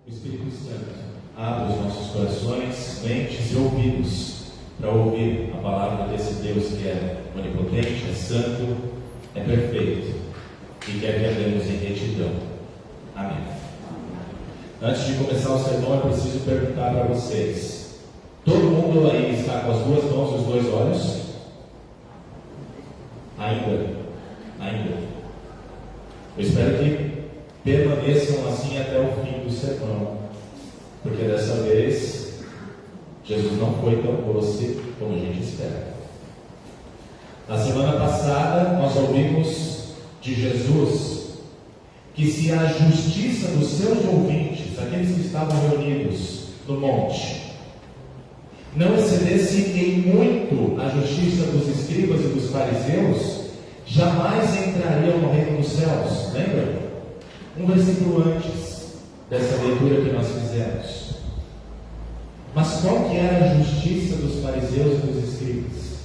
O Espírito Santo abre os nossos corações, mentes e ouvidos para ouvir a palavra desse Deus que é onipotente, é santo, é perfeito e quer que andemos em retidão. Amém. Antes de começar o sermão, eu preciso perguntar para vocês: todo mundo aí está com as duas mãos e os dois olhos? Ainda. Eu espero que permaneçam assim até o fim do sermão, porque dessa vez Jesus não foi tão doce como a gente espera. Na semana passada nós ouvimos de Jesus que se a justiça dos seus ouvintes, aqueles que estavam reunidos no monte, não excedesse em muito a justiça dos escribas e dos fariseus, jamais entrariam no reino dos céus. Lembra? Um versículo antes dessa leitura que nós fizemos. Mas qual que era a justiça dos fariseus e dos escribas?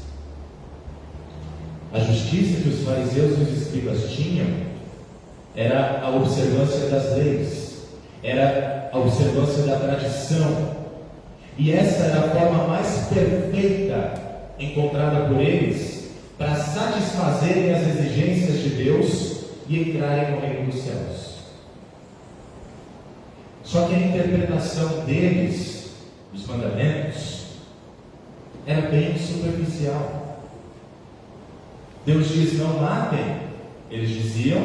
A justiça que os fariseus e os escribas tinham era a observância das leis, era a observância da tradição. E essa era a forma mais perfeita encontrada por eles para satisfazerem as exigências de Deus e entrarem no reino dos céus. Só que a interpretação deles, dos mandamentos, era bem superficial. Deus diz: não matem. Eles diziam: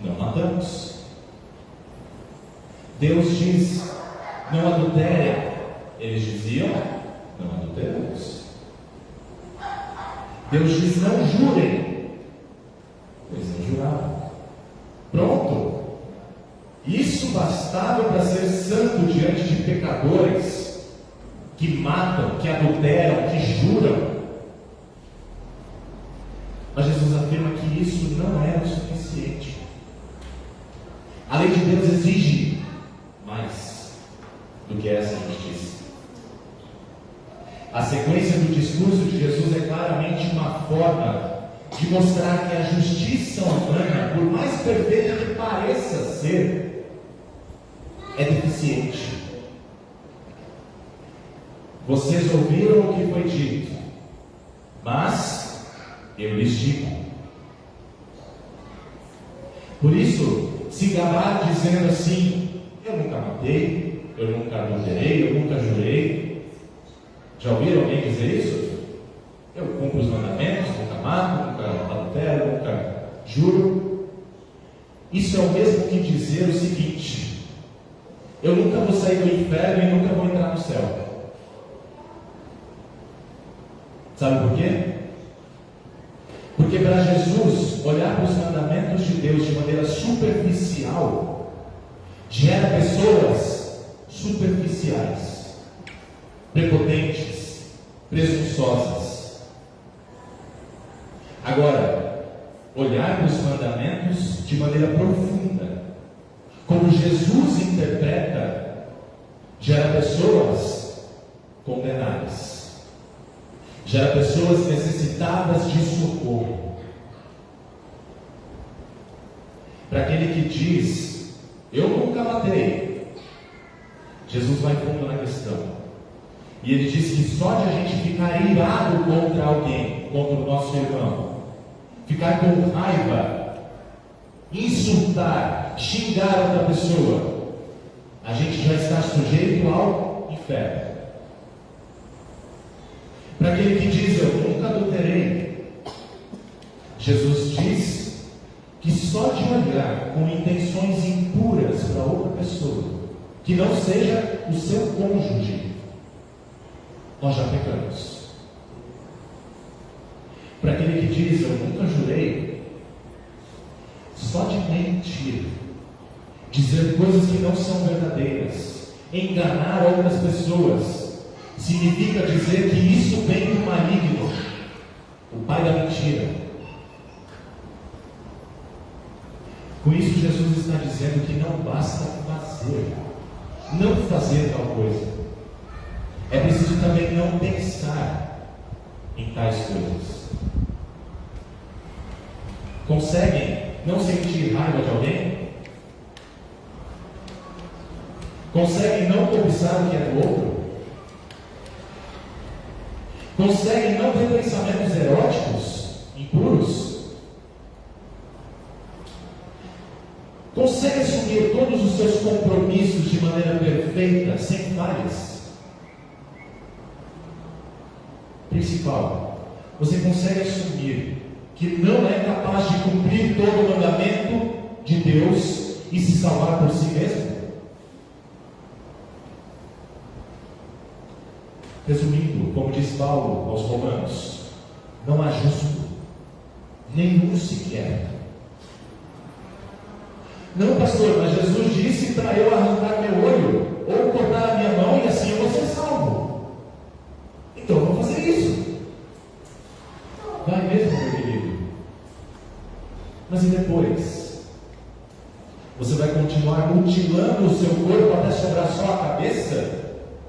não matamos. Deus diz: não adulterem. Eles diziam: não adulteramos. Deus diz: não jurem. Eles não juravam. Pronto. Isso bastava para ser santo diante de pecadores que matam, que adulteram, que juram. Mas Jesus afirma que isso não é o suficiente. A lei de Deus exige mais do que essa justiça. A sequência do discurso de Jesus é claramente uma forma de mostrar que a justiça humana, por mais perfeita que pareça ser, é deficiente. Vocês ouviram o que foi dito, mas eu lhes digo. Por isso, se gabar dizendo assim: eu nunca matei, eu nunca adulterei, eu nunca jurei. Já ouviram alguém dizer isso? Eu cumpro os mandamentos, nunca mato, nunca adultero, nunca juro. Isso é o mesmo que dizer o seguinte: eu nunca vou sair do inferno e nunca vou entrar no céu. Sabe por quê? Porque para Jesus, olhar para os mandamentos de Deus de maneira superficial gera pessoas superficiais, prepotentes, presunçosas. Agora, olhar para os mandamentos de maneira profunda, como Jesus interpreta, gera pessoas condenadas, gera pessoas necessitadas de socorro. Para aquele que diz: eu nunca matei, Jesus vai fundo na questão. E ele diz que só de a gente ficar irado contra alguém, contra o nosso irmão, ficar com raiva, insultar, xingar outra pessoa, a gente já está sujeito ao inferno. Para aquele que diz: eu nunca adulterei, Jesus diz que só de olhar com intenções impuras para outra pessoa, que não seja o seu cônjuge, nós já pecamos. Para aquele que diz: eu nunca jurei, só de mentir, dizer coisas que não são verdadeiras, enganar outras pessoas, significa dizer que isso vem do maligno, o pai da mentira. Com isso, Jesus está dizendo que não basta não fazer tal coisa. É preciso também não pensar em tais coisas. Conseguem não sentir raiva de alguém? Conseguem não cobiçar o que é do outro? Conseguem não ter pensamentos eróticos, impuros? Conseguem assumir todos os seus compromissos de maneira perfeita, sem falhas? Principal, você consegue assumir que não é capaz de cumprir todo o mandamento de Deus e se salvar por si mesmo? Resumindo, como diz Paulo aos Romanos, não há justo, nenhum sequer. Não, pastor, mas Jesus disse para eu arrancar meu olho ou cortar a minha mão e assim eu vou ser salvo. Então eu vou fazer isso. Vai mesmo, meu querido. Mas e depois? Você vai continuar mutilando o seu corpo até sobrar só a cabeça?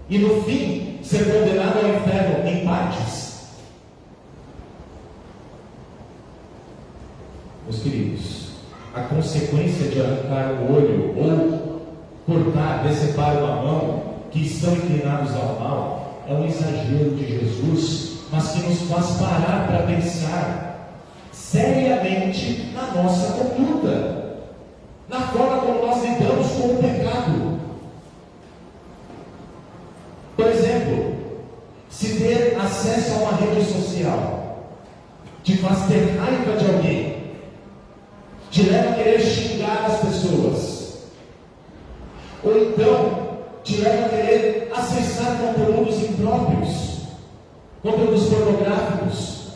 E no fim, ser condenado ao inferno em partes? Meus queridos, a consequência de arrancar o olho ou cortar, decepar uma mão que estão inclinados ao mal é um exagero de Jesus, mas que nos faz parar para pensar seriamente na nossa conduta, na forma como nós lidamos com o pecado. Por exemplo, se ter acesso a uma rede social te faz ter raiva de alguém, te leva a querer xingar as pessoas, ou então te leva a querer acessar conteúdos impróprios, conteúdos pornográficos,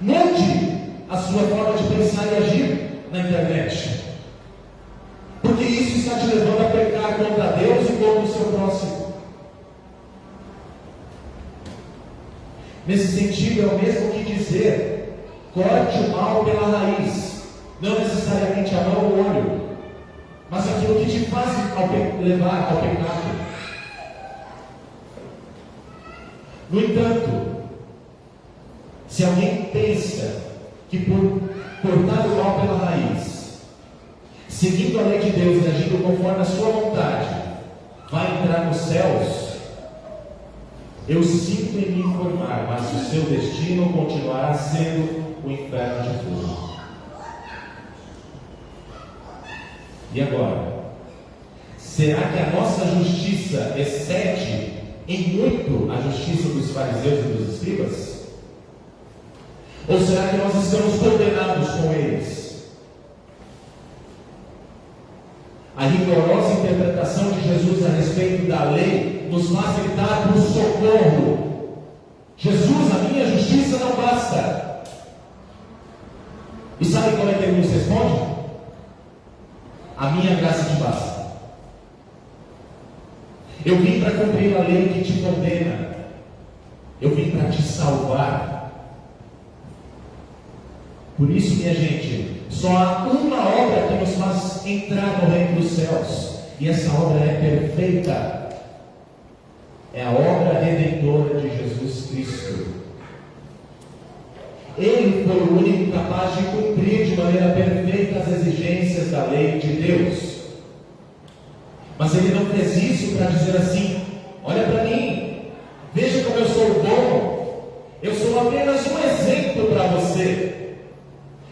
mude a sua forma de pensar e agir na internet, porque isso está te levando a pecar contra Deus e contra o seu próximo. Nesse sentido, é o mesmo que dizer: corte o mal pela raiz, não necessariamente a mão ou o olho, mas aquilo que te faz levar ao pecado. No entanto, se alguém pensa que por cortar o mal pela raiz, seguindo a lei de Deus e agindo conforme a sua vontade, vai entrar nos céus, eu sinto em me informar, mas o seu destino continuará sendo o inferno de fogo. E agora? Será que a nossa justiça excede em muito a justiça dos fariseus e dos escribas? Ou será que nós estamos condenados com eles? A rigorosa interpretação de Jesus a respeito da lei nos faz gritar por socorro. Jesus, a minha justiça não basta. E sabe como é que ele nos responde? A minha graça te basta. Eu vim para cumprir a lei que te condena. Eu vim para te salvar. Por isso, minha gente, só há uma obra que nos faz entrar no reino dos céus, e essa obra é perfeita. É a obra redentora de Jesus Cristo. Ele foi o único capaz de cumprir de maneira perfeita as exigências da lei de Deus. Mas ele não fez isso para dizer assim: olha para mim, veja como eu sou bom, eu sou apenas um exemplo para você.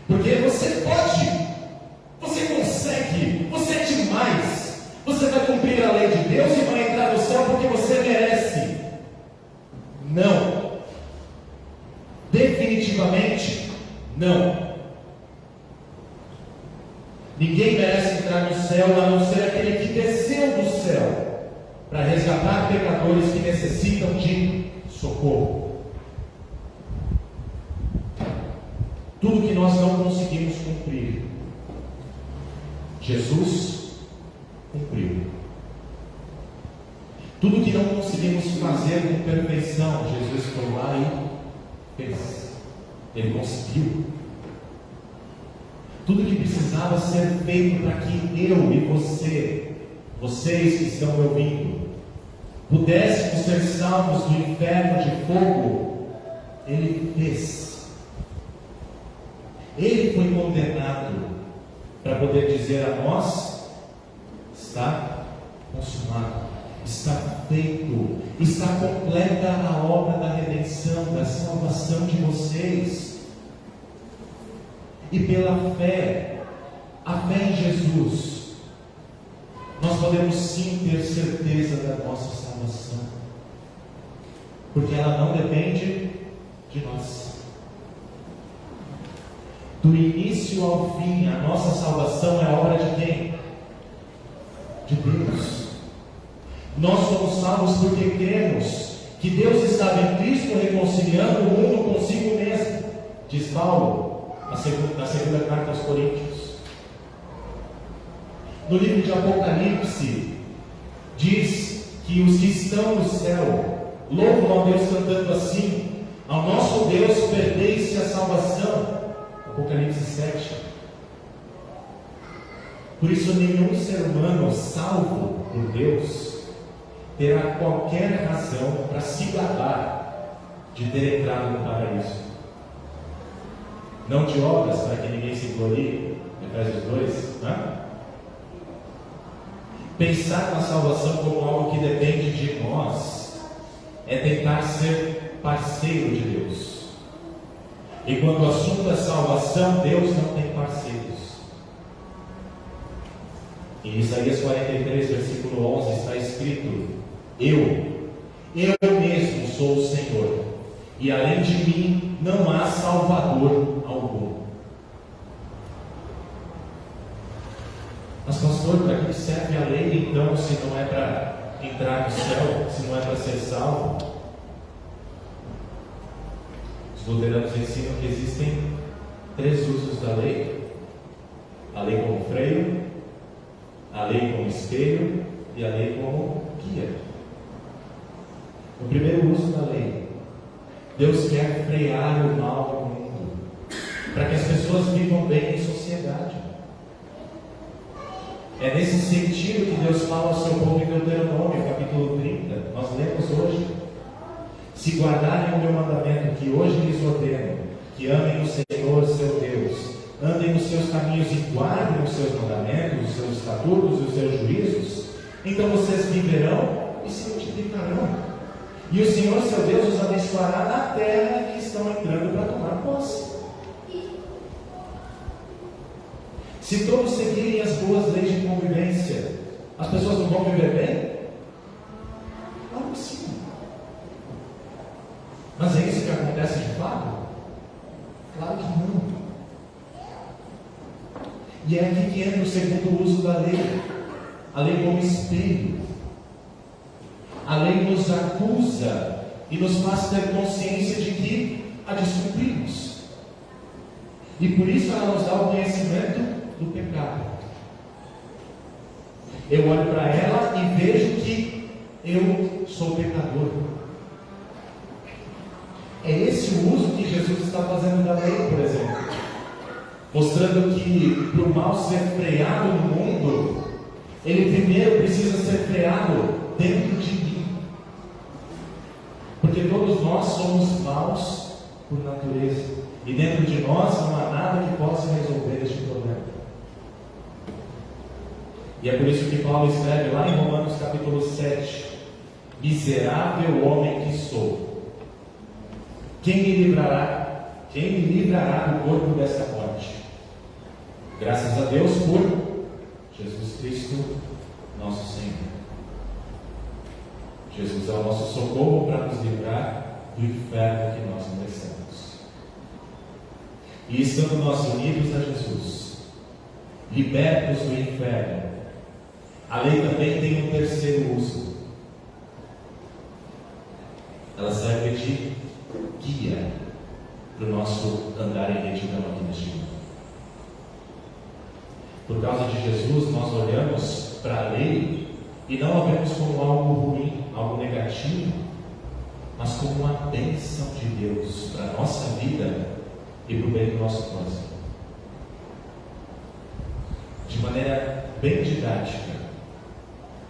Porque você pode, você consegue, você é demais, você vai cumprir a lei de Deus e vai entrar no céu porque você merece. Não. Definitivamente não. Ninguém merece entrar no céu a não ser aquele que desceu do céu para resgatar pecadores que necessitam de socorro. Tudo que nós não conseguimos cumprir, Jesus cumpriu. Tudo que não conseguimos fazer com perfeição, Jesus foi lá e fez. Ele conseguiu. Tudo que precisava ser feito para que eu e vocês que estão me ouvindo, pudéssemos ser salvos do inferno de fogo, Ele fez. Ele foi condenado para poder dizer a nós: está consumado. consumado, está feito, está completa a obra da redenção, da salvação de vocês. E pela fé, a fé em Jesus, nós podemos sim ter certeza da nossa salvação, porque ela não depende de nós. Do início ao fim, a nossa salvação é obra de quem? De Deus. Nós somos salvos porque cremos que Deus estava em Cristo reconciliando o mundo consigo mesmo, diz Paulo na segunda carta aos Coríntios. No livro de Apocalipse diz que os que estão no céu louvam a Deus cantando assim: ao nosso Deus pertence a salvação. Apocalipse 7. Por isso, nenhum ser humano salvo por Deus terá qualquer razão para se gabar de ter entrado no paraíso. Não de obras, para que ninguém se glorie, Efésios 2, né? Pensar na salvação como algo que depende de nós é tentar ser parceiro de Deus. E quando o assunto é salvação, Deus não tem parceiros. Em Isaías 43, versículo 11, está escrito: Eu mesmo sou o Senhor, e além de mim não há Salvador algum. Mas pastor, para que serve a lei então, se não é para entrar no céu, se não é para ser salvo? Os luteranos ensinam que existem 3 usos da lei: a lei como freio, a lei como espelho e a lei como guia. O primeiro uso da lei, Deus quer frear o mal no mundo, para que as pessoas vivam bem em sociedade. É nesse sentido que Deus fala ao seu povo em Deuteronômio, capítulo 30, nós lemos hoje: se guardarem o meu mandamento que hoje lhes ordeno, que amem o Senhor seu Deus, andem nos seus caminhos e guardem os seus mandamentos, os seus estatutos e os seus juízos, então vocês viverão e se multiplicarão. E o Senhor seu Deus os abençoará na terra que estão entrando para tomar posse. Se todos seguirem as boas leis de convivência, as pessoas não vão viver bem? Claro que sim. Mas é isso que acontece de fato? Claro que não. E é aqui que entra o segundo uso da lei, a lei como espelho. A lei nos acusa e nos faz ter consciência de que a descumprimos. E por isso ela nos dá o conhecimento do pecado. Eu olho para ela e vejo que eu sou pecador. É esse o uso que Jesus está fazendo da lei, por exemplo. Mostrando que para o mal ser freado no mundo, ele primeiro precisa ser freado dentro de mim. Porque todos nós somos maus por natureza. E dentro de nós não há nada que possa resolver este problema. E é por isso que Paulo escreve lá em Romanos capítulo 7: miserável homem que sou, quem me livrará do corpo desta morte? Graças a Deus por Jesus Cristo, nosso Senhor. Jesus é o nosso socorro para nos livrar do inferno que nós merecemos. E estando nós unidos a Jesus, libertos do inferno, a lei também tem um terceiro uso. Ela serve de guia para o nosso andar em retidão aqui neste mundo. Por causa de Jesus, nós olhamos para a lei e não a vemos como algo ruim, algo negativo, mas como uma bênção de Deus para a nossa vida e para o bem do nosso coração. De maneira bem didática,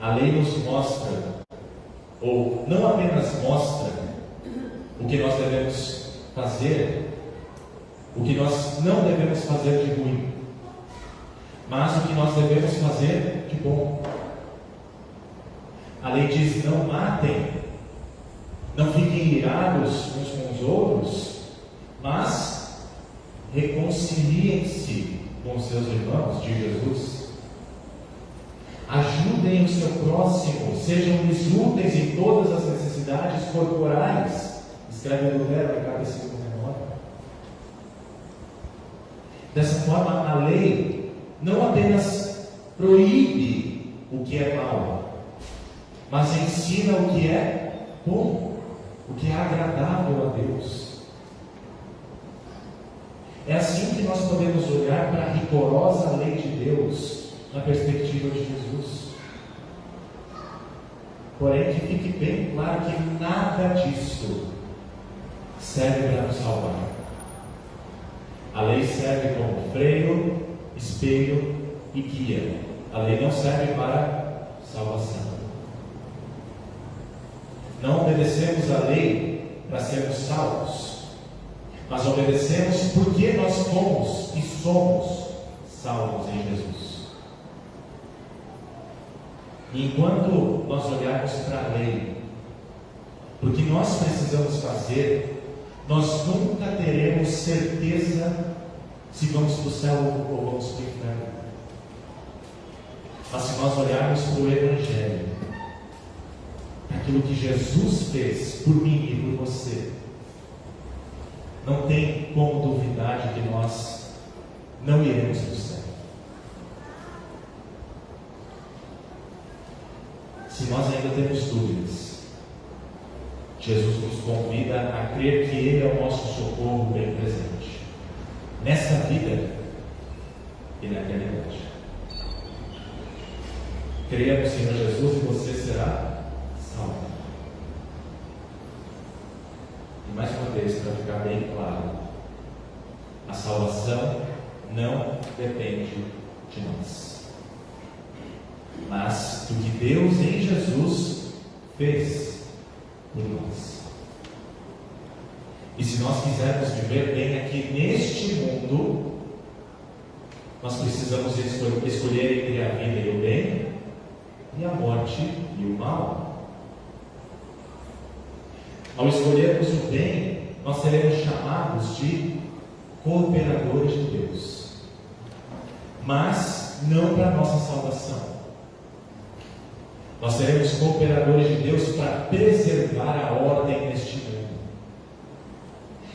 a lei nos mostra, ou não apenas mostra, o que nós devemos fazer, o que nós não devemos fazer de ruim, mas o que nós devemos fazer de bom. A lei diz: não matem, não fiquem irados uns com os outros, mas reconciliem-se com os seus irmãos, diz Jesus. Ajudem o seu próximo, sejam-lhes úteis em todas as necessidades corporais. Escreve Lutero em Catecismo Menor. Dessa forma, a lei não apenas proíbe o que é mal, mas ensina o que é bom, o que é agradável a Deus. É assim que nós podemos olhar para a rigorosa lei de Deus na perspectiva de Jesus. Porém, que fique bem claro que nada disso serve para nos salvar. A lei serve como freio, espelho e guia. A lei não serve para salvação. Não obedecemos a lei para sermos salvos, mas obedecemos porque nós fomos e somos salvos em Jesus. E enquanto nós olharmos para a lei, porque nós precisamos fazer, nós nunca teremos certeza se vamos para o céu ou vamos para o inferno. Mas se nós olharmos para o Evangelho, aquilo que Jesus fez por mim e por você, não tem como duvidar de que nós não iremos para o céu. Se nós ainda temos dúvidas, Jesus nos convida a crer que Ele é o nosso socorro bem presente, nessa vida e na eternidade. Creia no Senhor Jesus e você será salvo. E mais uma vez, para ficar bem claro, a salvação não depende de nós, mas do que Deus em Jesus fez por nós. E se nós quisermos viver bem aqui neste mundo, nós precisamos escolher entre a vida e o bem, e a morte e o mal. Ao escolhermos o bem, nós seremos chamados de cooperadores de Deus, mas não para a nossa salvação. Nós seremos cooperadores de Deus para preservar a ordem neste mundo.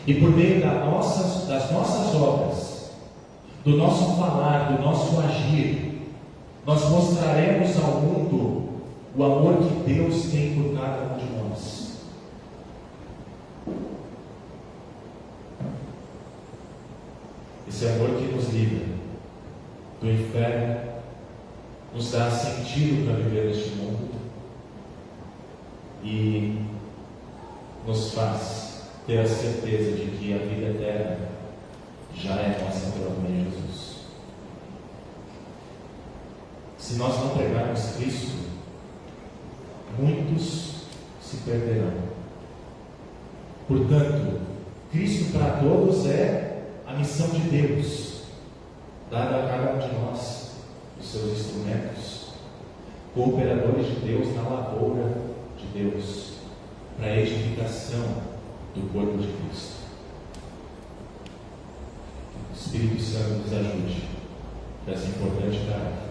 E por meio das nossas obras, do nosso falar, do nosso agir, nós mostraremos ao mundo o amor que Deus tem por cada um de nós. Esse amor que nos livra do inferno, nos dá sentido para viver neste mundo e nos faz ter a certeza de que a vida eterna já é nossa pelo amor de Jesus. Se nós não pregarmos Cristo, muitos se perderão. Portanto, Cristo para todos é a missão de Deus, dada a cada um de nós, os seus instrumentos, cooperadores de Deus na lavoura de Deus, para a edificação do corpo de Cristo. O Espírito Santo nos ajude nessa importante tarefa.